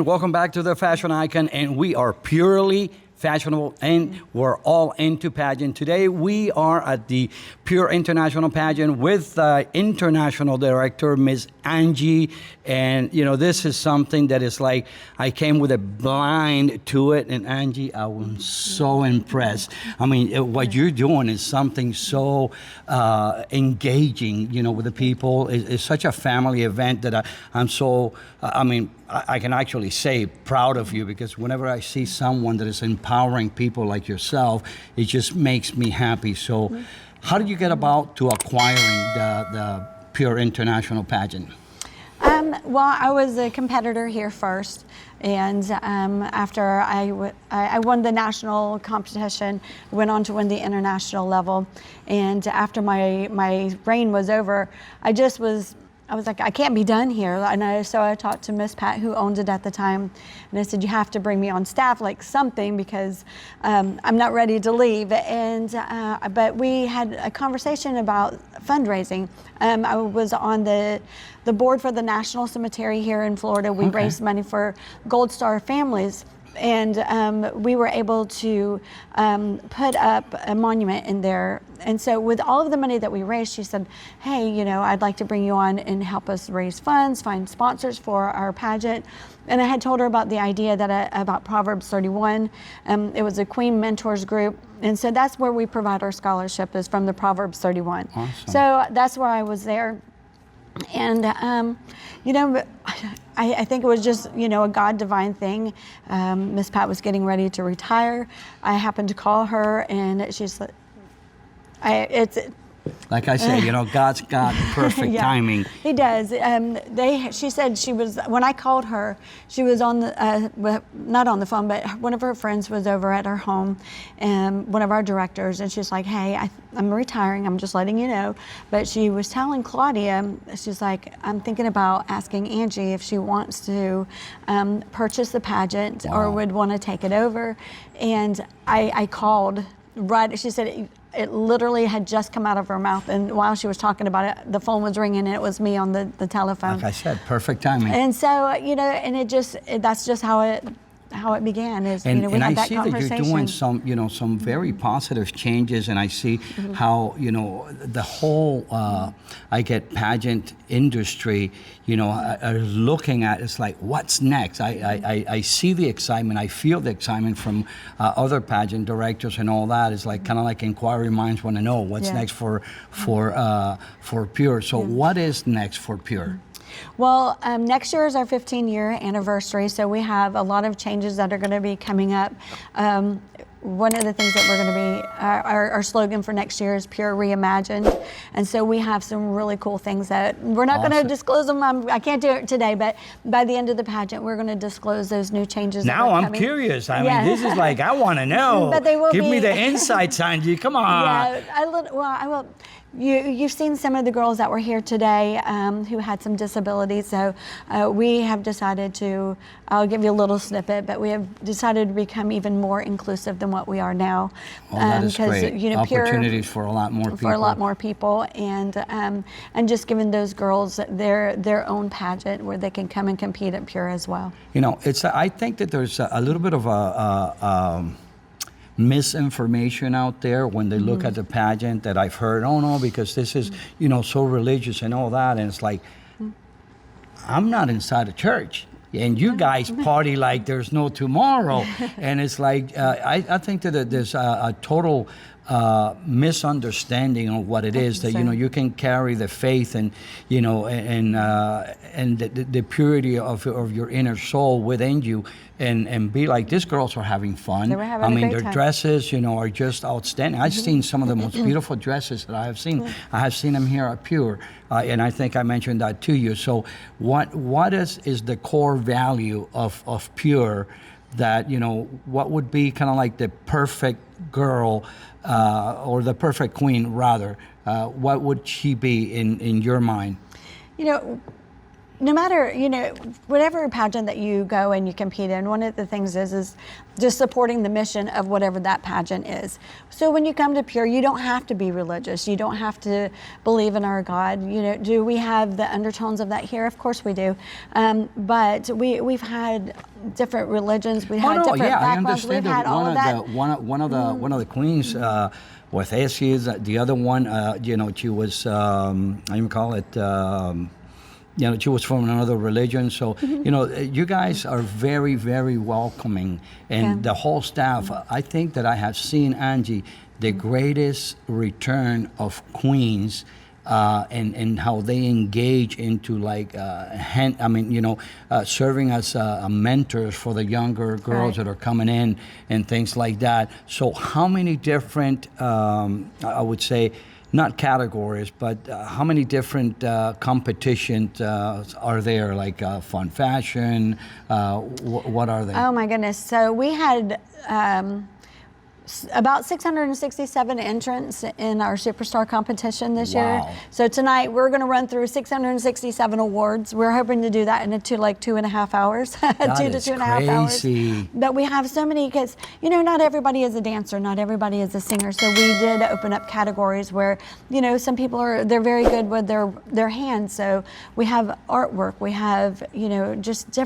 again, welcome back to the Fashion Icon, and we are purely fashionable, and we're all into pageant. Today, we are at the Pure International Pageant with International Director, Miss Angie. And, you know, this is something that is like, I came with a blind to it, and Angie, I was so impressed. I mean, what you're doing is something so engaging, you know, with the people. It's such a family event that I'm so, I can actually say proud of you, because whenever I see someone that is empowering people like yourself, it just makes me happy. So how did you get about to acquiring the Pure International Pageant? Well, I was a competitor here first, and after I won the national competition, went on to win the international level, and after my reign was over, I was like, I can't be done here. And so I talked to Miss Pat, who owned it at the time, and I said, you have to bring me on staff, like something, because I'm not ready to leave. And but we had a conversation about fundraising. I was on the board for the National Cemetery here in Florida. We raised money for Gold Star families. And we were able to put up a monument in there. And so with all of the money that we raised, she said, hey, you know, I'd like to bring you on and help us raise funds, find sponsors for our pageant. And I had told her about the idea that about Proverbs 31. It was a Queen Mentors group. And so that's where we provide our scholarship, is from the Proverbs 31. Awesome. So that's where I was there. And, you know, I think it was just, you know, a God divine thing. Miss Pat was getting ready to retire. I happened to call her, and she's like, like I said, you know, God's got perfect timing. He does. She said she was, when I called her, she was on the, not on the phone, but one of her friends was over at her home, and one of our directors, and she's like, hey, I'm retiring, I'm just letting you know. But she was telling Claudia, she's like, I'm thinking about asking Angie if she wants to purchase the pageant or would want to take it over. And I called, right, she said, it literally had just come out of her mouth, and while she was talking about it, the phone was ringing, and it was me on the telephone. Like I said, perfect timing. And so, you know, and that's just how it began. Is, and, you know, we and had I that see conversation. that you're doing some, you know, some very positive changes, and I see how, you know, the whole, I get pageant industry, you know, are looking at, it's like, what's next? I see the excitement, I feel the excitement from other pageant directors and all that. It's like kind of like inquiry minds want to know what's next for Pure. So what is next for Pure? Well, next year is our 15-year anniversary, so we have a lot of changes that are going to be coming up. One of the things that we're going to be, our slogan for next year is Pure Reimagined. And so we have some really cool things that we're not going to disclose them. I can't do it today, but by the end of the pageant, we're going to disclose those new changes. Now I'm curious. I mean, this is like, I want to know. But they will Give me the insights, Angie. Come on. Yeah, I will. You've seen some of the girls that were here today who had some disabilities, so we have decided to, I'll give you a little snippet, but we have decided to become even more inclusive than what we are now. Oh, that is great. You know, opportunities for a lot more people. For a lot more people, and just giving those girls their own pageant where they can come and compete at Pure as well. You know, I think that there's a little bit of a misinformation out there when they look at the pageant, that I've heard, oh no, because this is, you know, so religious and all that. And it's like, I'm not inside a church, and you guys party like there's no tomorrow. And it's like, I think that there's a total misunderstanding of what it is, that, you know, you can carry the faith and, you know, and the purity of your inner soul within you, and be like, these girls are having fun. They were having a great their time. Dresses, you know, are just outstanding. I've seen some of the most beautiful dresses that I have seen. I have seen them here at Pure, and I think I mentioned that to you. So what is the core value of Pure, that, you know, what would be kind of like the perfect girl, or the perfect queen rather, what would she be in your mind? You know, no matter, whatever pageant that you go and you compete in, one of the things is just supporting the mission of whatever that pageant is. So when you come to Pure, you don't have to be religious. You don't have to believe in our God. Do we have the undertones of that here? Of course we do. But we've had different religions. We had different backgrounds. We've had all of that. One of the queens was atheist. The other one, she was, how do you call it? She was from another religion. So, you guys are very, very welcoming. And the whole staff, I think that I have seen, Angie, the greatest return of queens and how they engage into serving as mentors for the younger girls that are coming in and things like that. So how many different, I would say, not categories, but how many different competitions are there, like fun fashion? What are they? Oh my goodness. So we had about 667 entrants in our Superstar competition this year. So tonight we're going to run through 667 awards. We're hoping to do that in 2.5 hours, That 2 to is 2.5 hours. crazy. But we have so many kids. Not everybody is a dancer, not everybody is a singer. So we did open up categories where, some people they're very good with their hands. So we have artwork, we have, just so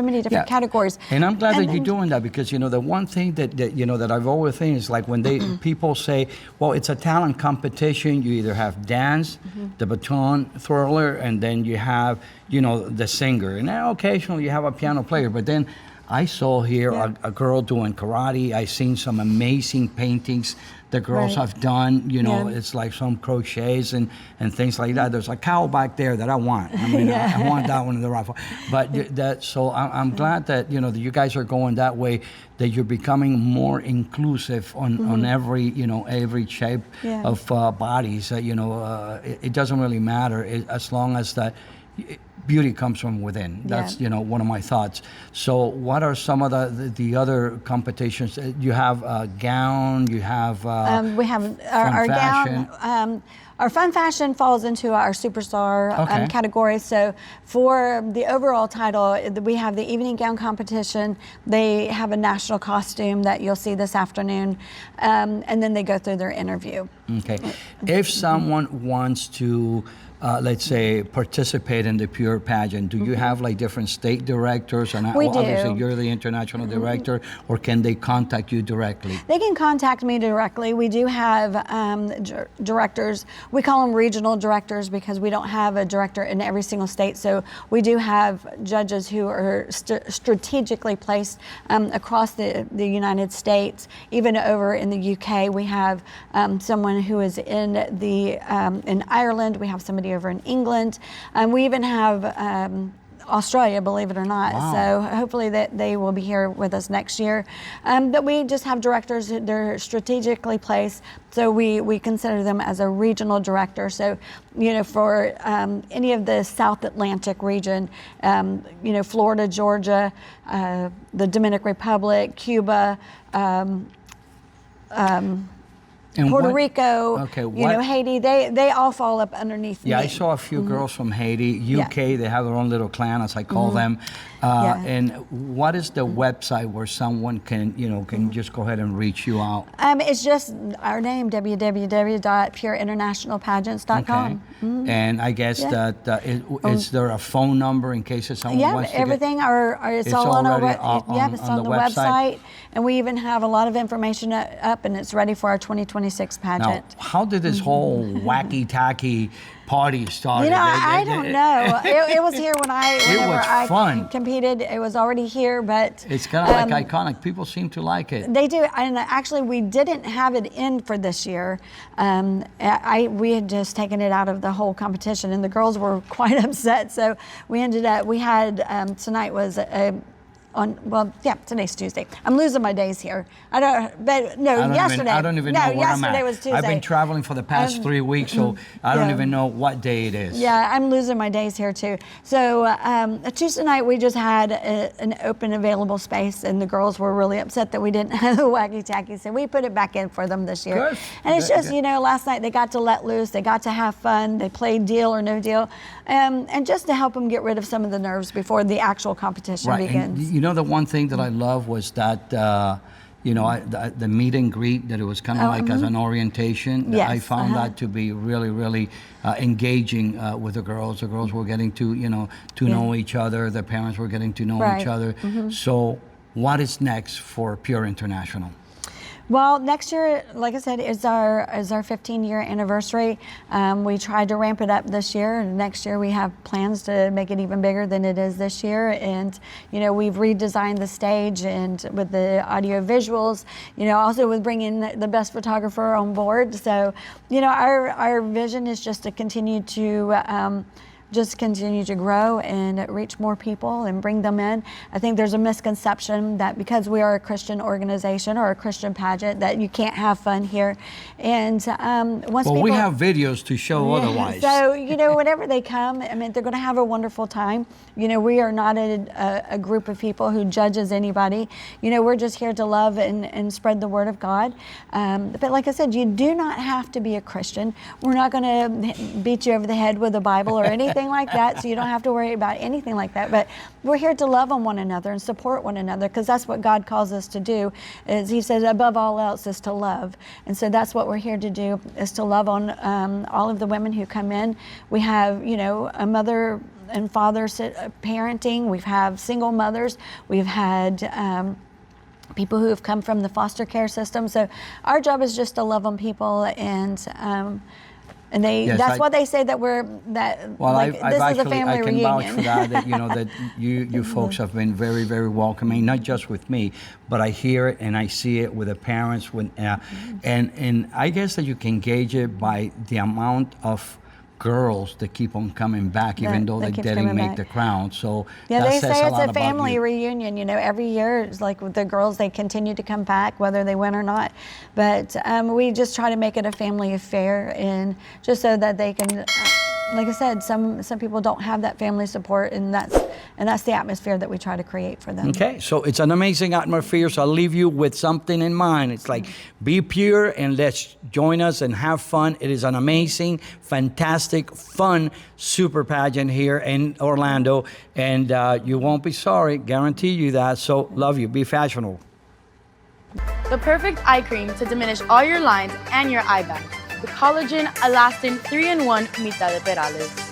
many different categories. And I'm glad that you're doing that, because the one thing that I've always think is like when people say, well, it's a talent competition. You either have dance, the baton twirler, and then you have the singer, and then occasionally you have a piano player. But then I saw here a girl doing karate. I seen some amazing paintings the girls have done. It's like some crochets and things like that. There's a cow back there that I want. I mean, I want that one in the rifle. But so I'm glad that that you guys are going that way. That you're becoming more inclusive on every every shape of bodies. It doesn't really matter as long as that. Beauty comes from within. That's one of my thoughts. So what are some of the other competitions? You have a gown. You have we have our gown. Our fun fashion falls into our Superstar category. So for the overall title, we have the evening gown competition. They have a national costume that you'll see this afternoon, and then they go through their interview. Okay. If someone wants to let's say, participate in the Pure pageant, do you have like different state directors? And we do. Obviously, you're the international director, or can they contact you directly? They can contact me directly. We do have directors. We call them regional directors because we don't have a director in every single state. So we do have judges who are strategically placed across the United States. Even over in the UK, we have someone who is in Ireland. We have somebody over in England. We even have Australia, believe it or not. Wow. So hopefully that they will be here with us next year. But we just have directors, they're strategically placed. So we consider them as a regional director. So, for any of the South Atlantic region, Florida, Georgia, the Dominican Republic, Cuba, Puerto Rico, Haiti, they all fall up underneath me. Yeah, I saw a few girls from Haiti, UK, they have their own little clan, as I call them. And what is the website where someone can just go ahead and reach you out? It's just our name, www.pureinternationalpageants.com. Okay. And I guess that is there a phone number in case if someone wants to everything it's all on our it's on the website. And we even have a lot of information up, and it's ready for our 2026 pageant. Now, how did this whole wacky-tacky party start? I don't know. It was here whenever I competed. It was already here, but it's kind of like iconic. People seem to like it. They do, and actually, we didn't have it in for this year. We had just taken it out of the whole competition, and the girls were quite upset. So we ended up. We had tonight was today's Tuesday. I'm losing my days here. Yesterday. I don't even know where I'm yesterday at. was Tuesday. I've been traveling for the past 3 weeks, so I don't even know what day it is. Yeah, I'm losing my days here too. So Tuesday night we just had an open available space, and the girls were really upset that we didn't have the Wacky Tacky, so we put it back in for them this year. Good. And it's just, last night they got to let loose, they got to have fun, they played Deal or No Deal, and just to help them get rid of some of the nerves before the actual competition begins. And the one thing that I love was that the meet and greet, that it was kind of like as an orientation. Yes, I found that to be really, really engaging with the girls. The girls were getting to know each other. The parents were getting to know each other. So what is next for Pure International? Well, next year, like I said, is our 15-year anniversary. We tried to ramp it up this year, and next year we have plans to make it even bigger than it is this year. And we've redesigned the stage and with the audio visuals. Also with bringing the best photographer on board. So, our vision is just to continue to. Continue to grow and reach more people and bring them in. I think there's a misconception that because we are a Christian organization or a Christian pageant that you can't have fun here. And we have videos to show otherwise. So whenever they come, they're going to have a wonderful time. We are not a group of people who judges anybody. We're just here to love and spread the word of God. But like I said, you do not have to be a Christian. We're not going to beat you over the head with a Bible or anything like that, so you don't have to worry about anything like that. But we're here to love on one another and support one another, because that's what God calls us to do. Is He says above all else is to love, and so that's what we're here to do, is to love on all of the women who come in. We have a mother and father parenting. We have single mothers. We've had people who have come from the foster care system. So our job is just to love on people, and that's why they say that this is a family reunion. I can vouch for that. That you folks have been very, very welcoming, not just with me, but I hear it and I see it with the parents. And I guess that you can gauge it by the amount of girls that keep on coming back, even though they didn't make the crown. So they say it's a family reunion. Every year it's like with the girls, they continue to come back whether they win or not. But we just try to make it a family affair, and just so that they can. Like I said, some people don't have that family support, and that's the atmosphere that we try to create for them. Okay, so it's an amazing atmosphere. So I'll leave you with something in mind. It's like, be pure and let's join us and have fun. It is an amazing, fantastic, fun super pageant here in Orlando, and you won't be sorry. Guarantee you that. So love you. Be fashionable. The perfect eye cream to diminish all your lines and your eye bags. The Collagen Elastin 3-in-1 Mitad de Perales.